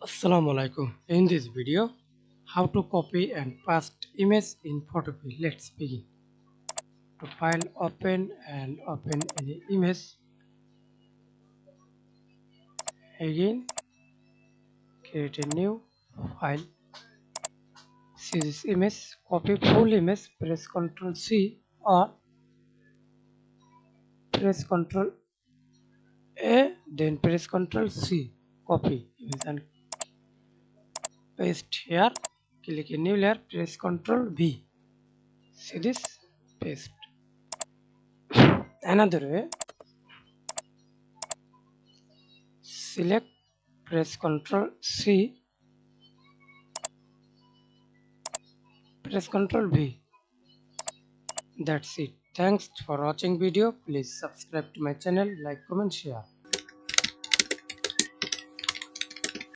Assalamu alaikum. In this video, how to copy and paste image in photopea. Let's begin. To file, open any image. Again, create a new file. See this image. Copy full image. Press Ctrl C or press Ctrl A. Then press Ctrl C. Copy image and paste here. Click a new layer. Press Ctrl V. See this? Paste. Another way. Select, press Ctrl C, press Ctrl V. That's it. Thanks for watching video. Please subscribe to my channel, like, comment, share.